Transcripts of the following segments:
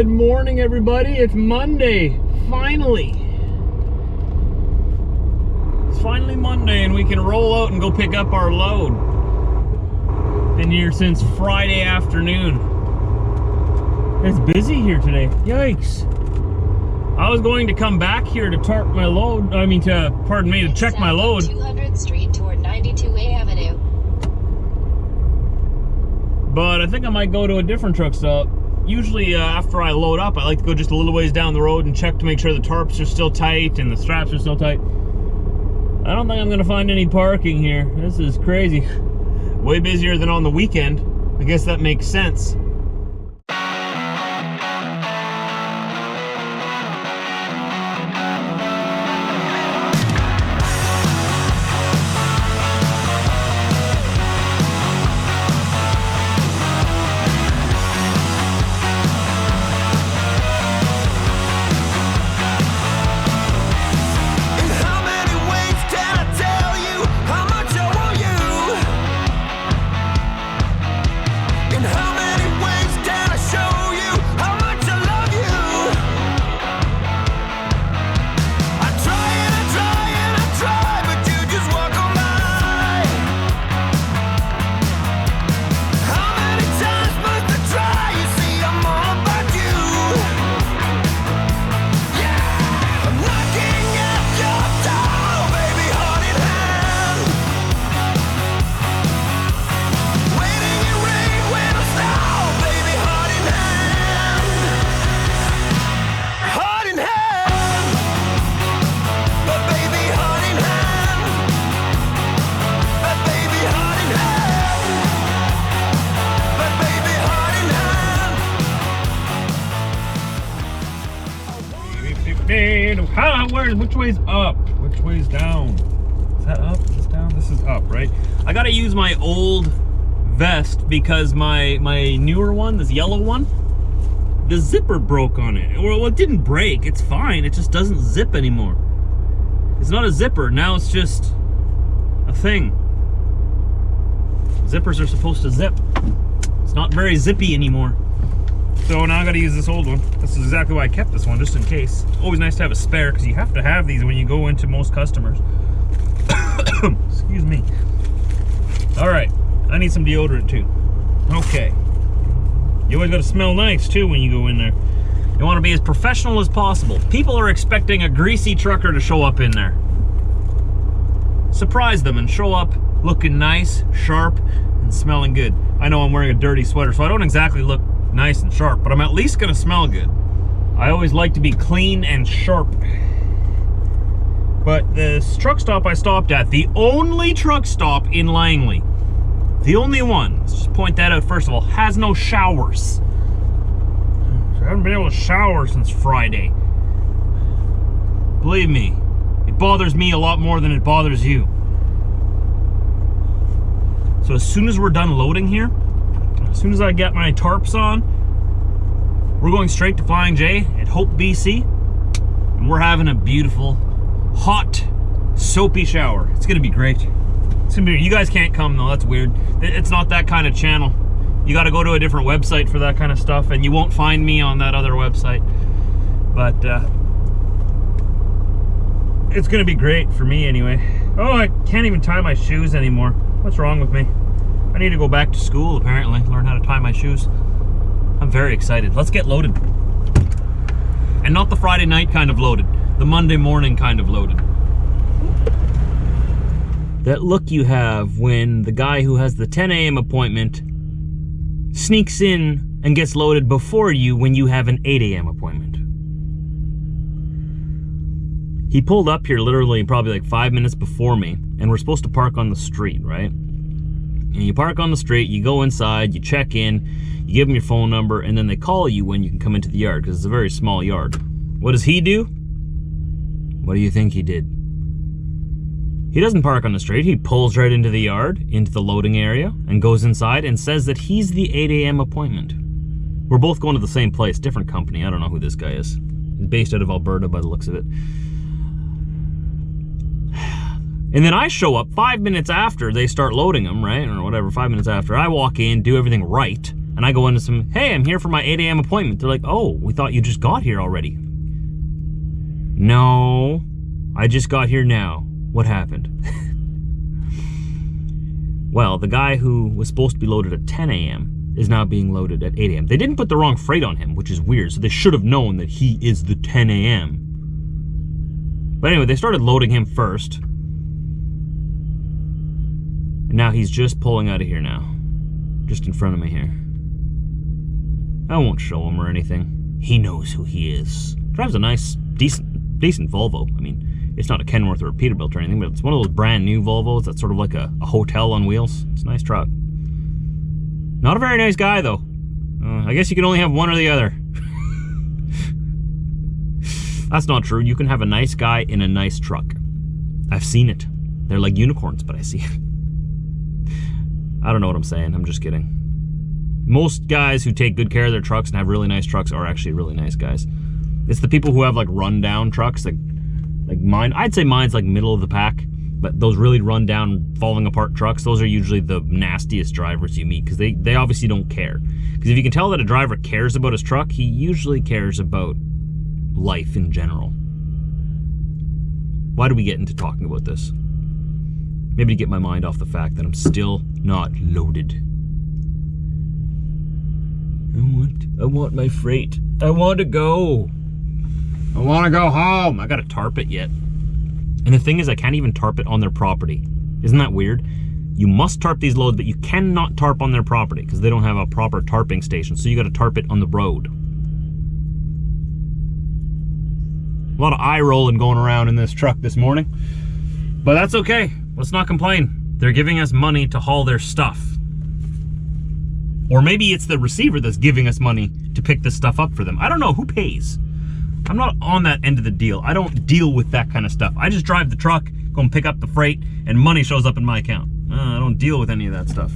Good morning, everybody. It's Monday. Finally. It's finally Monday, and we can roll out and go pick up our load. Been here since Friday afternoon. It's busy here today. Yikes. I was going to come back here to tarp my load. To check my load. 200th Street toward 92A Avenue. But I think I might go to a different truck stop. Usually after I load up, I like to go just a little ways down the road and check to make sure the tarps are still tight and the straps are still tight. I don't think I'm gonna find any parking here. This is crazy. Way busier than on the weekend. I guess that makes sense. Which way's up? Which way's down? Is that up? Is this down? This is up, right? I gotta use my old vest because my newer one, this yellow one, the zipper broke on it. Well, it didn't break. It's fine. It just doesn't zip anymore. It's not a zipper. Now it's just a thing. Zippers are supposed to zip. It's not very zippy anymore. So now I gotta use this old one. This is exactly why I kept this one, just in case. It's always nice to have a spare, because you have to have these when you go into most customers. Excuse me. Alright, I need some deodorant too. Okay. You always gotta smell nice too when you go in there. You wanna be as professional as possible. People are expecting a greasy trucker to show up in there. Surprise them and show up looking nice, sharp, and smelling good. I know I'm wearing a dirty sweater, so I don't exactly look nice and sharp, but I'm at least gonna smell good. I always like to be clean and sharp. But this truck stop I stopped at, the only truck stop in Langley, the only one, let's just point that out first of all, has no showers. I haven't been able to shower since Friday. Believe me, it bothers me a lot more than it bothers you. So as soon as we're done loading here, as soon as I get my tarps on, we're going straight to Flying J at Hope, BC, and we're having a beautiful, hot, soapy shower. It's gonna be great. It's gonna be. You guys can't come though. That's weird. It's not that kind of channel. You got to go to a different website for that kind of stuff, and you won't find me on that other website. But it's gonna be great for me anyway. Oh, I can't even tie my shoes anymore. What's wrong with me? I need to go back to school, apparently, learn how to tie my shoes. I'm very excited. Let's get loaded. And not the Friday night kind of loaded, the Monday morning kind of loaded. That look you have when the guy who has the 10 a.m. appointment sneaks in and gets loaded before you when you have an 8 a.m. appointment. He pulled up here literally probably like 5 minutes before me, and we're supposed to park on the street, right? And you park on the street, you go inside, you check in, you give them your phone number, and then they call you when you can come into the yard, because it's a very small yard. What does he do? What do you think he did? He doesn't park on the street. He pulls right into the yard, into the loading area, and goes inside and says that he's the 8 a.m. appointment. We're both going to the same place, different company. I don't know who this guy is. He's based out of Alberta by the looks of it. And then I show up 5 minutes after they start loading them, right? Or whatever, 5 minutes after. I walk in, do everything right, and And I go into some, hey, I'm here for my 8 a.m. appointment. They're like, oh, we thought you just got here already. No, I just got here now. What happened? Well, the guy who was supposed to be loaded at 10 a.m. is now being loaded at 8 a.m. They didn't put the wrong freight on him, which is weird, so they should have known that he is the 10 a.m. But anyway, they started loading him first. And now he's just pulling out of here now. Just in front of me here. I won't show him or anything. He knows who he is. Drives a nice, decent Volvo. I mean, it's not a Kenworth or a Peterbilt or anything, but it's one of those brand new Volvos that's sort of like a hotel on wheels. It's a nice truck. Not a very nice guy, though. I guess you can only have one or the other. That's not true. You can have a nice guy in a nice truck. I've seen it. They're like unicorns, but I see it. I don't know what I'm saying. I'm just kidding. Most guys who take good care of their trucks and have really nice trucks are actually really nice guys. It's the people who have like run-down trucks, like mine. I'd say mine's like middle of the pack, but those really run-down, falling-apart trucks, those are usually the nastiest drivers you meet because they obviously don't care. Because if you can tell that a driver cares about his truck, he usually cares about life in general. Why do we get into talking about this? Maybe to get my mind off the fact that I'm still not loaded. I want my freight. I want to go. I want to go home. I gotta tarp it yet. And the thing is, I can't even tarp it on their property. Isn't that weird? You must tarp these loads, but you cannot tarp on their property because they don't have a proper tarping station. So you gotta tarp it on the road. A lot of eye rolling going around in this truck this morning. But that's okay. Let's not complain. They're giving us money to haul their stuff. Or maybe it's the receiver that's giving us money to pick this stuff up for them. I don't know. Who pays? I'm not on that end of the deal. I don't deal with that kind of stuff. I just drive the truck, go and pick up the freight, and money shows up in my account. I don't deal with any of that stuff.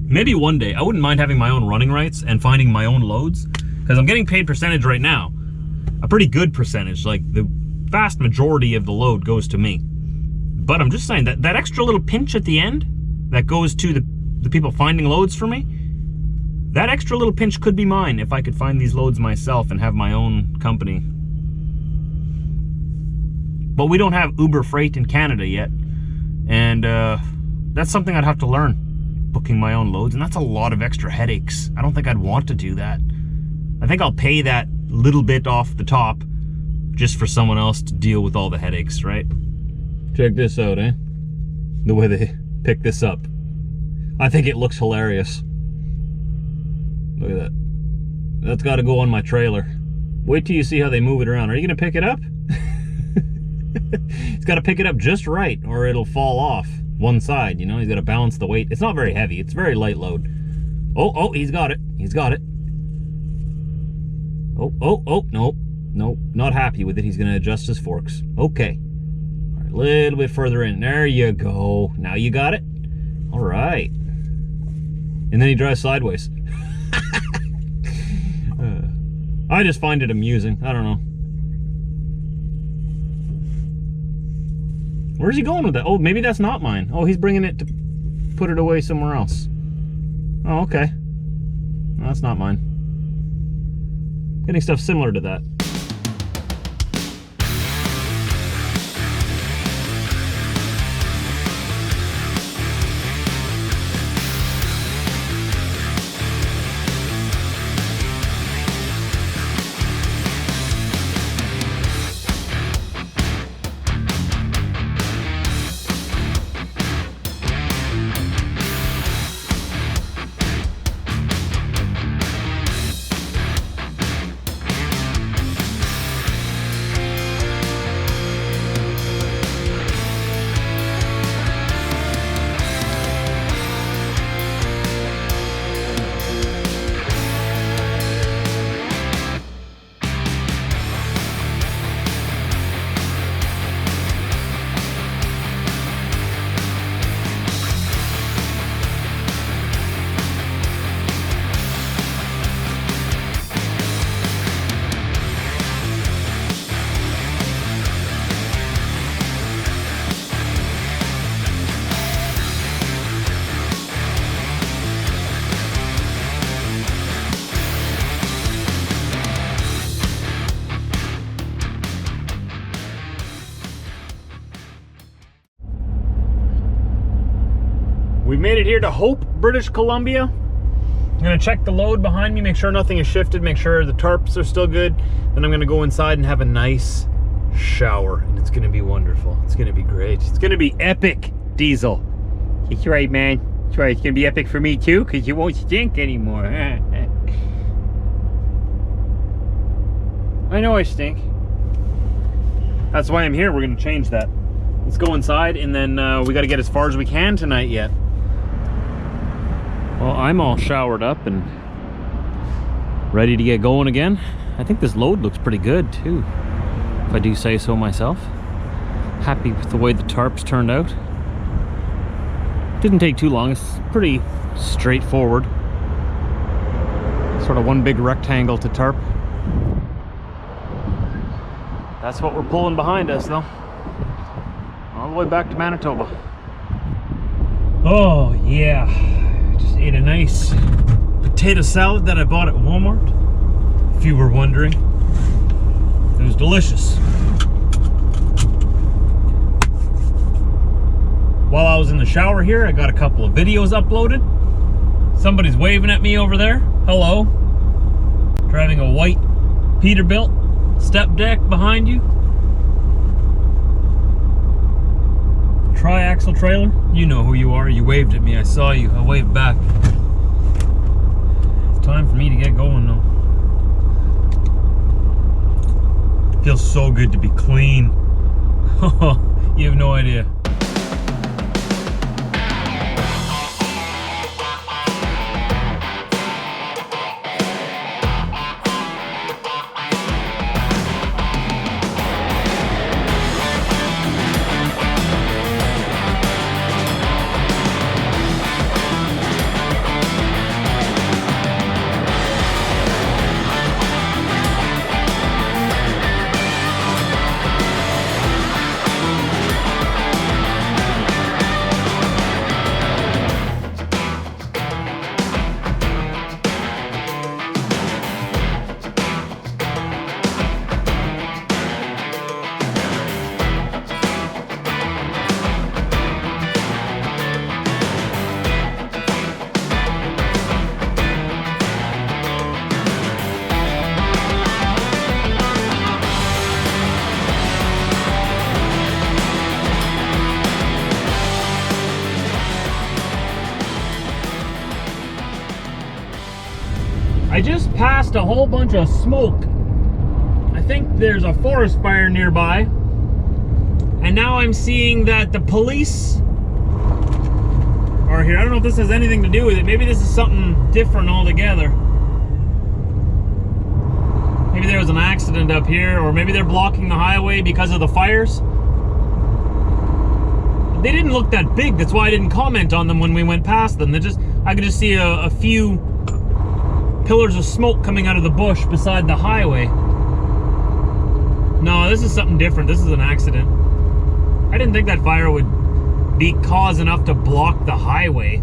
Maybe one day, I wouldn't mind having my own running rights and finding my own loads, because I'm getting paid percentage right now. A pretty good percentage. Like, the vast majority of the load goes to me. But I'm just saying that that extra little pinch at the end that goes to the people finding loads for me, that extra little pinch could be mine if I could find these loads myself and have my own company. But we don't have Uber Freight in Canada yet, and that's something I'd have to learn, booking my own loads, and that's a lot of extra headaches. I don't think I'd want to do that. I think I'll pay that little bit off the top just for someone else to deal with all the headaches, right? Check this out, eh? The way they pick this up. I think it looks hilarious. Look at that. That's got to go on my trailer. Wait till you see how they move it around. Are you going to pick it up? He's got to pick it up just right or it'll fall off one side, you know? He's got to balance the weight. It's not very heavy. It's very light load. Oh, he's got it. He's got it. Oh, nope. Not happy with it. He's going to adjust his forks. Okay. All right, a little bit further in. There you go. Now you got it. All right. And then he drives sideways. I just find it amusing. I don't know. Where's he going with that? Oh, maybe that's not mine. Oh, he's bringing it to put it away somewhere else. Oh, okay. No, that's not mine. Getting stuff similar to that. We've made it here to Hope, British Columbia. I'm gonna check the load behind me, make sure nothing has shifted, make sure the tarps are still good. Then I'm gonna go inside and have a nice shower, and it's gonna be wonderful. It's gonna be great. It's gonna be epic, Diesel. It's right, man. It's right. It's gonna be epic for me too, because you won't stink anymore. I know I stink. That's why I'm here. We're gonna change that. Let's go inside, and then we gotta get as far as we can tonight yet. Well, I'm all showered up and ready to get going again. I think this load looks pretty good too, if I do say so myself. Happy with the way the tarps turned out. Didn't take too long. It's pretty straightforward. Sort of one big rectangle to tarp. That's what we're pulling behind us though. All the way back to Manitoba. Oh yeah, just ate a nice potato salad that I bought at Walmart, if you were wondering. It was delicious. While I was in the shower here, I got a couple of videos uploaded. Somebody's waving at me over there. Hello. Driving a white Peterbilt step deck behind you. Tri-axle trailer. You know who you are. You waved at me. I saw you. I waved back. It's time for me to get going though. Feels so good to be clean. You have no idea. I just passed a whole bunch of smoke. I think there's a forest fire nearby. And now I'm seeing that the police are here. I don't know if this has anything to do with it. Maybe this is something different altogether. Maybe there was an accident up here, or maybe they're blocking the highway because of the fires. They didn't look that big. That's why I didn't comment on them when we went past them. I could just see a few pillars of smoke coming out of the bush beside the highway. No, this is something different. This is an accident. I didn't think that fire would be cause enough to block the highway.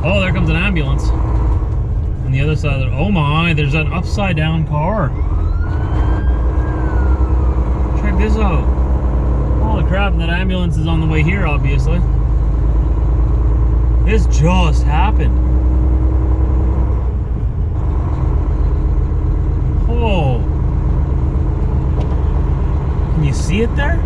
Oh, there comes an ambulance. On the other side of the... Oh my, there's an upside down car. Check this out. Holy crap, that ambulance is on the way here, obviously. This just happened. Oh. Can you see it there?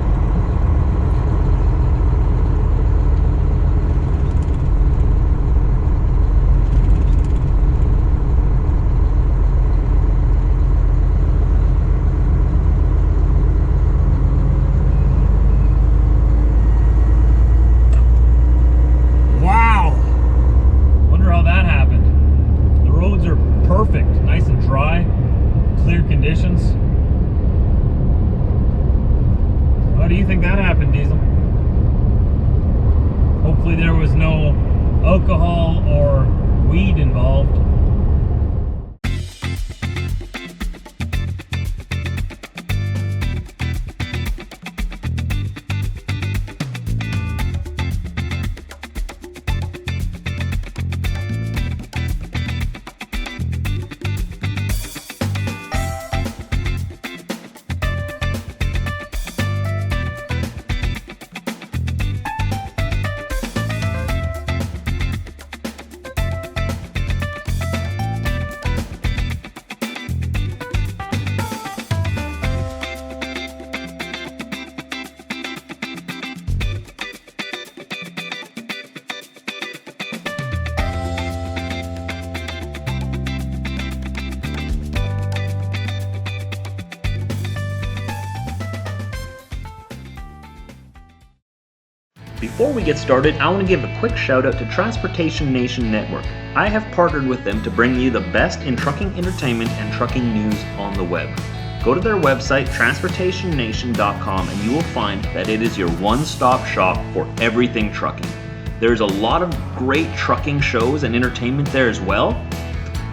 Before we get started, I want to give a quick shout out to Transportation Nation Network. I have partnered with them to bring you the best in trucking entertainment and trucking news on the web. Go to their website, transportationnation.com, and you will find that it is your one-stop shop for everything trucking. There's a lot of great trucking shows and entertainment there as well.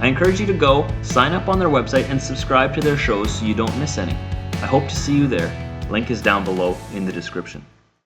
I encourage you to go, sign up on their website, and subscribe to their shows so you don't miss any. I hope to see you there. Link is down below in the description.